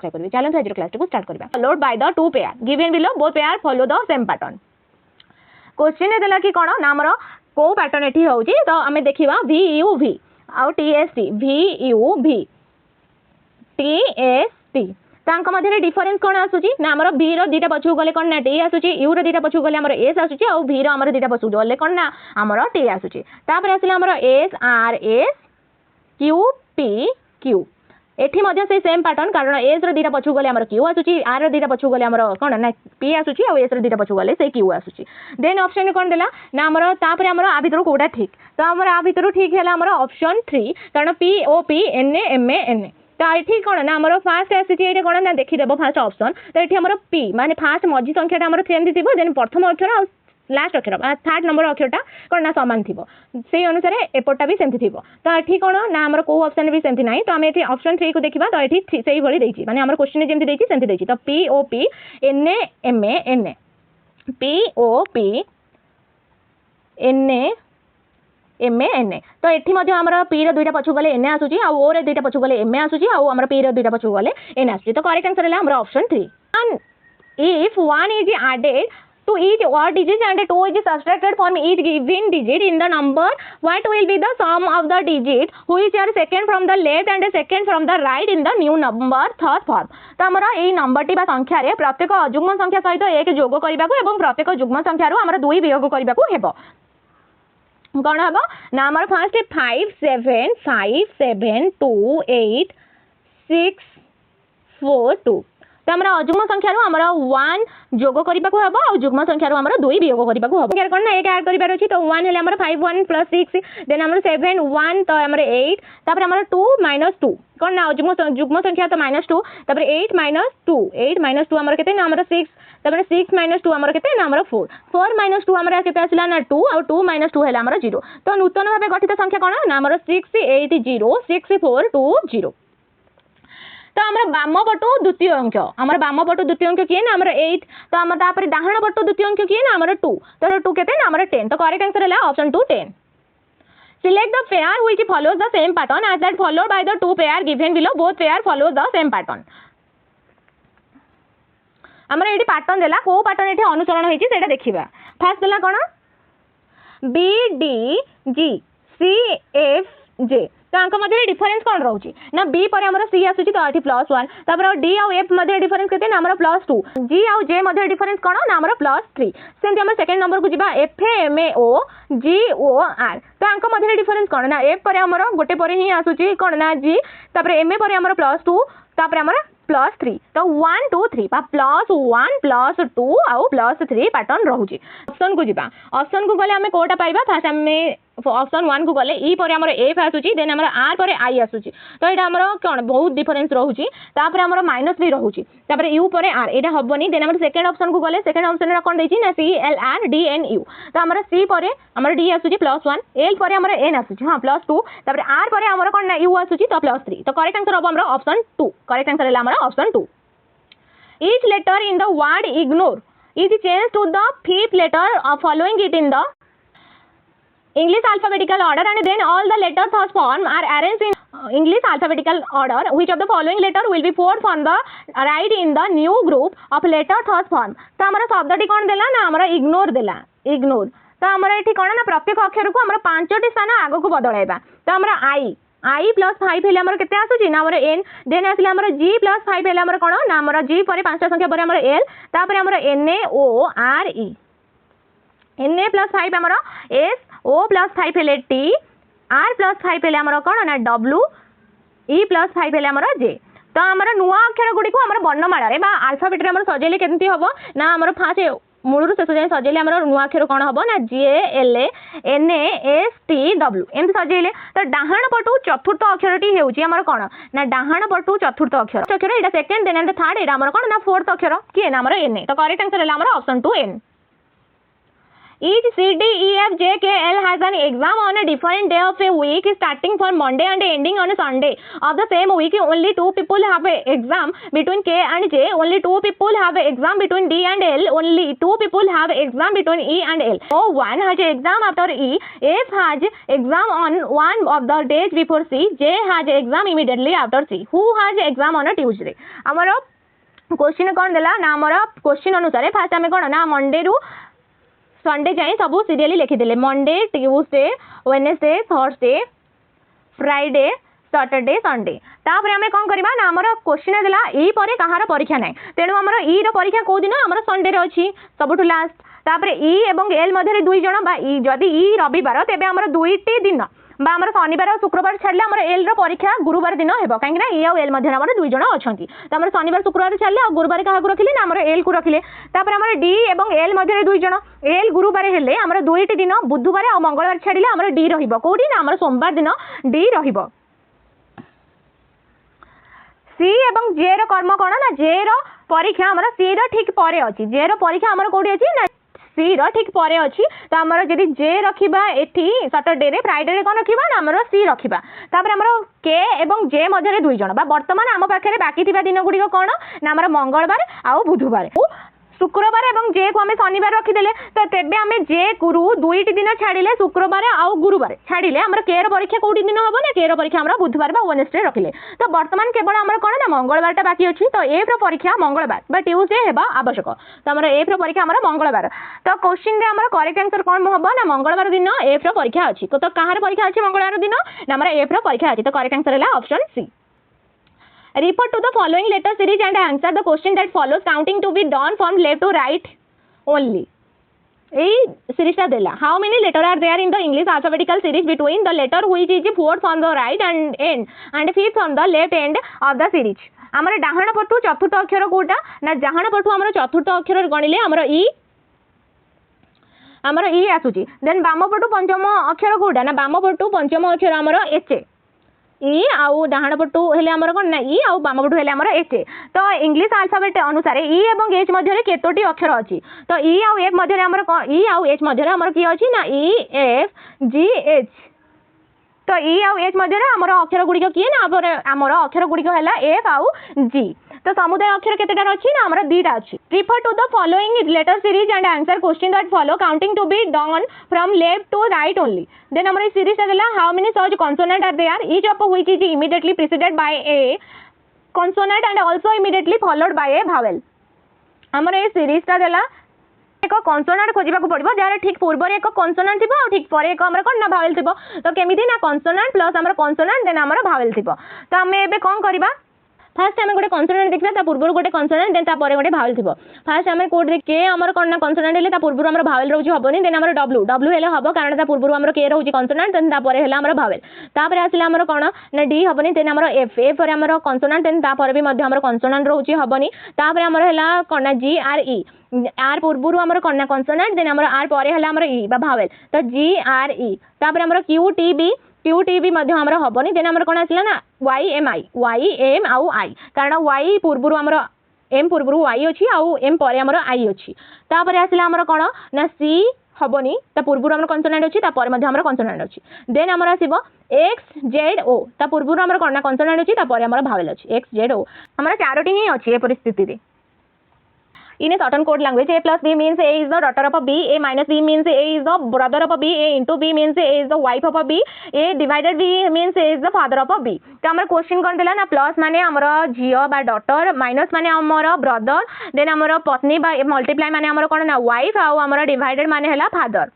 करिवे चलो आज क्लास को स्टार्ट करबा followed by the two pair given below both pair follow the same pattern question देला कि कोन ना हमर को पैटर्न एठी होउची तो हमें देखिबा v u v आउ t s t v u v t s t तांक मध्य डिफरेंस कोन आसुची ना हमर v रो दीटा पछु गले कोन ना t आसुची u रो दीटा पछु गले हमर s आसुची आउ v रो हमर दीटा पछु गले कोन ना हमर t आसुची तापर आसिला हमर s r s q p q एठी मध्य से सेम पैटर्न कारण एस रो दीटा पछु गले हमर क्यू आसुची आर रो दीटा पछु गले हमर कोन ना पी आसुची आ एस रो दीटा पछु गले से क्यू आसुची देन ऑप्शन कोन देला ना हमर तापर हमर आ भितर कोडा ठीक तो हमर आ भितर ठीक हैला हमर ऑप्शन 3 कारण P O P N A M A N A तो एठी कोन ना हमर फर्स्ट आसीची एठी कोन ना देखि देबो फर्स्ट ऑप्शन तो एठी हमर पी माने फर्स्ट मझी संख्याटा हमर सेम थिबो देन प्रथम अक्षर आ लास्ट अक्षर थर्ड नंबर अक्षरटा कोन ना समान थिबो से अनुसार एपटा भी सेमथि थिबो तो एठी कोन ना हमर को ऑप्शन भी सेमथि नाही तो हम एठी ऑप्शन 3 को देखिबा तो एठी सेही भली देछि माने हमर क्वेश्चन जेमथि देछि सेमथि देछि तो P O P N A M A N A P O P N A M A N A तो एठी मध्ये हमर पी रो दुईटा पछु गले एन ए आसुची आ ओ रे दुईटा पछु गले एम ए आसुची आ हमर पी रो दुईटा पछु गले एन आसुची तो करेक्ट आंसर हैला हमर option 3 and if one is added to each odd digit and 2 is subtracted from each given digit in the number what will be the sum of the digit which are second from the left and second from the right in the new number third form तो हमरा एई number T बा संख्या रे प्रत्येक अजुग्म संख्या सहित एक जोग करिबाकू एवं प्रत्येक जुग्म संख्या रो हमरा दुई वियोग करिबाकू हेबो कोन हबो ना हमर फर्स्ट 5 7 5 7 2 8 6 4 2 तो हमरा अजुग्म संख्या रो हमरा 1 जोग करिबा को हबो आ जुग्म संख्या रो हमरा 2 वियोग करिबा को हबो केर कोन ना एक ऐड करिबार अछि तो 1 हेले हमरा 5 1 + 6 देन हमरा 7 1 तो हमरा 8 तापर हमरा 2 - 2 कोन ना जुग्म संख्या तो -2 तापर 8 - 2 8 - 2 हमरा केते ना हमरा 6 तापर 6 - 2 हमरा केते ना हमरा 4 4 - 2 हमरा केते आसिला ना 2 और 2 - 2 हेला हमरा 0 तो नूतन भाबे गठित संख्या कोन ना हमरा 6 8 0 6 4 2 0 तो हमरा बाम पटो द्वितीय अंक हमरा बाम पटो द्वितीय अंक किए ना हमरा 8 तो हमरा तापर डाहाण पटो द्वितीय अंक किए ना हमरा 2 तो 2 केते ना हमरा 10 तो करेक्ट आंसर हैला option 2 10 select the pair which follows the same pattern as that followed by the two pair given below both pair follows the same pattern हमरा एठी पैटर्न देला को पैटर्न एठी अनुसरण होईची सेटा देखिबा फर्स्ट देला कोन B D G C F J तो अंक मध्ये डिफरेंस कोन रहउची ना B पर हमरा C आसुची तो एठी +1 तापर D और F मध्ये डिफरेंस केते ना हमरा +2 G और J मध्ये डिफरेंस कोन ना हमरा +3 सेंति हम सेकंड नंबर को जिबा F M A O G O R तो अंक मध्ये डिफरेंस कोन ना F पर हमरा गोटे पर ही आसुची कोन ना G तापर M A पर हमरा +2 तापर हमरा +3 तो 1 2 3 पा +1 +2 आउ +3 पैटर्न रहउची ऑप्शन को जिबा ऑप्शन को गले हमें कोटा पाइबा फर्स्ट हमें ऑप्शन 1 को गले ई पर हमर F आसुची देन हमर R पर I आसुची तो एटा हमर कोन बहुत डिफरेंस रहउची तापर हमर माइनस भी रहउची तापर U पर R एटा हबनी देन हमर सेकंड ऑप्शन को गले सेकंड ऑप्शन रा कोन देची ना C L R D N U तो हमर C पर हमर D आसुची +1 L पर हमर N आसुची हां +2 तापर R पर हमर कोन ना U आसुची तो +3 तो करेक्ट आंसर हबो हमर ऑप्शन 2 करेक्ट आंसर हैला हमर option 2 each letter in the word ignore is changed to the fifth letter following it in the English alphabetical order and then all the letters thus formed are arranged in English alphabetical order which of the following letter will be fourth from the right in the new group of letter thus formed तो हमरा शब्दटी कोन देला ना हमरा ignore देला ignore तो हमरा एठी कोन ना प्रत्येक अक्षर को हमरा पांचटी स्थान आगो को बदलाइबा तो हमरा I + 5 हेले हमर केते आसुची ना हमर N देन आसिला हमर G + 5 हेले हमर कोन ना हमर G पर पांचटा संख्या पर हमर L तापर हमर N A O R E N A + 5 हमर S O + 5 हेले T R + 5 हेले हमर कोन ना W E + 5 हेले हमर J तो हमर नुवा अक्षर गुडी को हमर वर्णमाला रे बा अल्फाबेट रे हमर सजेले केनती हबो ना हमर फास्ट मूलरू शेष जाय सजेले हमर नुवा अक्षर कोन हबो ना J L A N A S T W M सजेले तो डाहाण पटु चतुर्थ अक्षरटी हेउची हमर कोन ना डाहाण पटु चतुर्थ अक्षर एटा सेकंड देन एंड थर्ड एटा हमर कोन ना फोर्थ अक्षर की ना हमर N A तो करेक्ट आंसर हैला हमर option 2 N Each C, D, E, F, J, K, L has an exam on a different day of a week starting for Monday and ending on a Sunday. Of the same week, only 2 people have an exam between K and J. Only 2 people have an exam between D and L. Only 2 people have an exam between E and L. So one has an exam after E. F has exam on one of the days before C. J has exam immediately after C. Who has exam on a Tuesday? Amara question कौन देला ना आमर question अनुसार fast आम कौन ना Monday रु Sunday जाए सब सीरियली लिखिदे Monday Tuesday Wednesday Thursday Friday Saturday Sunday तापर आम कौन करवा ना आमर क्वेश्चन देला ई पर कहार परीक्षा ना तेणु आमर ई रो परीक्षा कौ दिन आमर संडे रे अछि सबुठु लास्ट तापर ई एवं एल मध्य दुई जण बा ई जदि ई रविवार तेबे आमर दुईटी दिन बा आमर शनिवार और शुक्रवार छाड़ले आमर एल रो परीक्षा गुरुवार दिन हेबो काहेकि ना ई आ एल मध्य आमर दुई जण अछंती त आमर शनिवार शुक्रवार छाड़ले आ गुरुवार काहा को रखिले ना आमर एल को रखिले तापर आमर डी एवं एल मध्य दुई जण एल गुरुवार हेले आमर दुईटी दिन बुधवार और मंगलवार छाड़ले आमर डी रहिबो कोठी ना आमर सोमवार दिन डी रहिबो सी एवं जे रो कर्म कोन ना जे रो परीक्षा आमर सी रो ठीक परे अछि जे रो परीक्षा आमर कोठी अछि ना सी रो ठीक परे अछि तो आमर जदि जे रखिबा एठी सैटरडे रे फ्राइडे रे कोन रखिबा ना आमर सी रखिबा तापर आमर के एवं जे मध्य रे दुई जण बा वर्तमान आम पाखरे बाकी थिबा दिन गुडी कोन ना आमर मंगलवार आ बुधवार शुक्रवार एवं जे को आम शनिवार रखिदेले तो तेबे आम जे गुरु दुईटी दिन छाड़िले शुक्रवार आउ गुरुवार छाड़िले आमर के रो परीक्षा कोटी दिन हबो ना के रो परीक्षा आमर बुधवार बा वेडनेसडे रखिले तो वर्तमान केवल आमर कोन ना मंगलवारटा बाकी अछि तो एफ रो परीक्षा मंगलवार बा ट्यूसडे हेबा आवश्यक तो आमर एफ रो परीक्षा आमर मंगलवार तो क्वेश्चन रे आमर करेक्ट आंसर कोन हबो ना मंगलवार दिन एफ रो परीक्षा अछि तो कहार परीक्षा अछि मंगलवार दिन ना आमर एफ रो परीक्षा अछि तो करेक्ट आंसर हैला option C Refer to the following letter series and answer the question that follows, counting to be done from left to right only. A series देला. How many letters are there in the English alphabetical series between the letter which is fourth on the right and fifth on the left end of the series? आमर डाहाण पटु चतुर्थ अक्षर कोटा ना डाहाण पटु आमर चतुर्थ अक्षर गणिले आमर ई आसुची देन बाम पटु पंचम अक्षर कोटा ना बाम पटु पंचम अक्षर आमर एच ई आउ डाहाण पटु हेले आमर कोन ना ई आउ बाम पटु हेले आमर एच तो इंग्लिश अल्फाबेट अनुसार ई एवं एच मध्य केतोटी अक्षर अछि तो ई आउ एफ मध्य आमर ई आउ एच मध्य आमर की अछि ना ई एफ जी एच तो ई आउ एच मध्य आमर अक्षर गुडी किए ना आमर अक्षर गुडी हैला एफ आउ जी तो समुदाय अक्षर केतेटा अछि ना आमर दुईटा अछि refer to the following letter series and answer question that follow counting to be done from left to right only then आमर ई सीरीज देला how many such consonant are there each of which is immediately preceded by a consonant and also immediately followed by a vowel आमर ई series देला एक consonant खोजिबा को पड़िबो jar ठीक पूर्व रे एक कॉन्सोनेंट थिबो और ठीक परे एक हमर कोन ना भावेल थिबो तो केमिति ना कॉन्सोनेंट प्लस हमर कॉन्सोनेंट देन हमर भावेल थिबो तो हमें एबे कोन करबा फास्ट आम गोटे कॉन्सोनेंट देखा ता पूर्व गोटे कॉन्सोनेंट देन तापर गोटे भावेल थिबो फास्ट आम कोड रे के हमर कोन ना कॉन्सोनेंट हेले ता पूर्व हमर भावेल रहउची हबनी देन हमर डब्ल्यू डब्ल्यू हेले हबो कारण ता पूर्व हमर के रहउची कॉन्सोनेंट देन तापर हेला हमर भावेल तापर आसिला हमर कोन ना डी हबनी देन हमर एफ एफ रे हमर कॉन्सोनेंट देन तापर भी मध्य हमर कॉन्सोनेंट रहउची हबनी तापर हमर हेला कोन ना जी आर ई आर पूर्व हमर कोन ना कॉन्सोनेंट देन हमर आर परे हेला हमर ई बा भावेल तो जी आर ई तापर हमर क्यू टी बी मध्य हमर हबनी देन हमर कोन आसिला ना वाई एम आउ आई कारण वाई पूर्व हमर एम पूर्व वाई अछि आउ एम परे हमर आई अछि तापर आसिला हमर कोन ना सी हबनी ता पूर्व हमर कॉन्सोनेंट अछि ता परे मध्य हमर कॉन्सोनेंट अछि देन हमर आसीबो एक्स जेड ओ ता पूर्व हमर कोन ना कॉन्सोनेंट अछि ता परे हमर भावेल अछि एक्स जेड ओ हमर चारोटी ही अछि ए परिस्थिति रे In a certain code language, A plus B means A is the daughter of a B, A minus B means A is the brother of a B, A into B means A is the wife of a B, A divided B means A is the father of a B. तो हमारा question कौन देला ना plus माने हमारा झियो बा daughter minus माने हमारा ब्रदर देन हमारा पत्नी बा मल्टीप्लाई माने हमारा कौन ना वाइफ आउ हमारा डिवाइडेड माने हैला फादर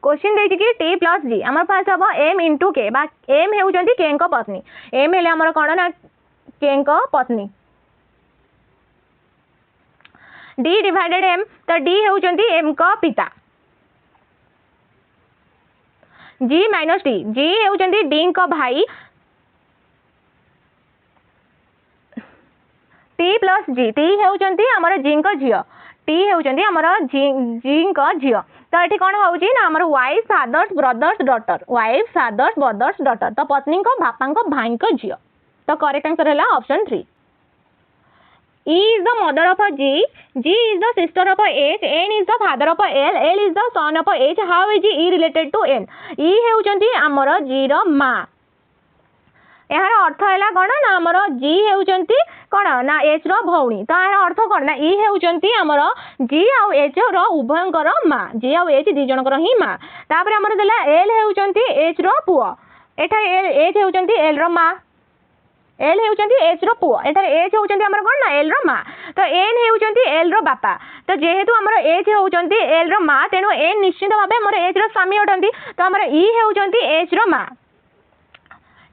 क्वेश्चन देछि कि T plus G हमर पास हबो M into K बा M हेउचंती K को पत्नी M हेले हमारा कौन ना K को पत्नी D डिवाइडेड M तो D हेउचंती M को पिता G minus D G हेउचंती D को भाई T प्लस G T हेउचंती हमर G को झियो T हेउचंती हमर G को झियो तो एठी कोन होउची ना हमर wife father's brother's daughter wife father's brother's daughter तो पत्नी को बापा को भाई को झियो तो करेक्ट आंसर हैला option 3 E is the mother of a G, G is the sister of a H, N is the father of a L is the son of a H. How is E related to N? E हेउचंती आमर G रो माँ। यार अर्थ है कौन ना आमर G हेउचंती कौन ना H रो भौणी। तो यार अर्थ कौन ना E हेउचंती आमर G आउ H रो उभयंकर माँ। G आउ H दी जनकर ही माँ। तापर आमर देला L हेउचंती H रो पुओ। एठा H हेउचंती L रो माँ। एल हेउचंती एच रो पुओ। एठारे एच हेउचंती हमर कोन ना एल रो माँ। तो एन हेउचंती एल रो बापा। तो जेहेतु हमर एच हेउचंती एल रो माँ तेणु एन निश्चित भाबे हमर एच रो स्वामी अटंती। तो हमर ई हेउचंती एच रो माँ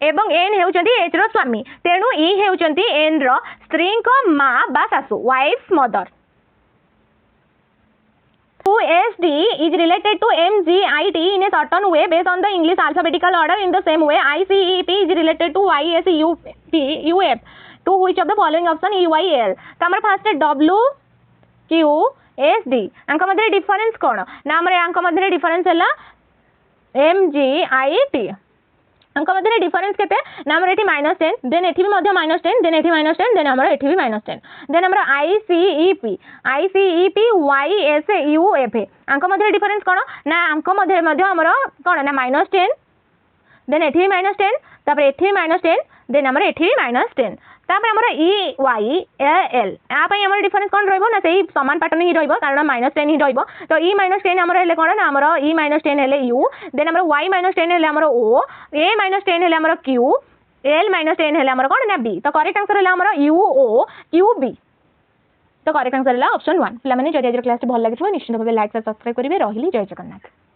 एवं एन हेउचंती एच रो स्वामी तेणु ई हेउचंती एन रो स्त्री को माँ बा सासु wife mother. USD is related to MGIT in a certain way based on the English alphabetical order. In the same way, ICEP is related to YSUF. To which of the following option EYL? तो हमारे fast W Q S D अंक मध्य difference कौन ना हमारे अंक मध्य difference है MGIT अंक मध्य difference केते ना हमर एठी -10 देन एठी भी मध्य -10 देन एठी -10 देन हमर एठी भी -10 देन हमर ICEP YSUF अंक मध्य डिफरेंस कोन ना अंक मध्य हमर कोन ना -10 देन एठी भी -10 तापर एठी -10 देन हमर एठी भी -10 तापर हमर EYL आ पई हमर डिफरेंस कोन रहइबो ना सेही समान पैटर्न ही रहइबो कारण -10 ही रहइबो। तो E -10 हमर हेले कोन ना हमर E -10 हेले U देन हमर Y -10 हेले हमर O A -10 हेले हमर Q L -10 हेले हमर कोन ना B। तो करेक्ट आंसर हेले हमर UO QB। तो करेक्ट आंसर हेला ऑप्शन 1। पिला माने जदि आज क्लास भल लागिथबो निश्चित भाबे लाइक सब्सक्राइब करिवे। रहिली जय जगन्नाथ।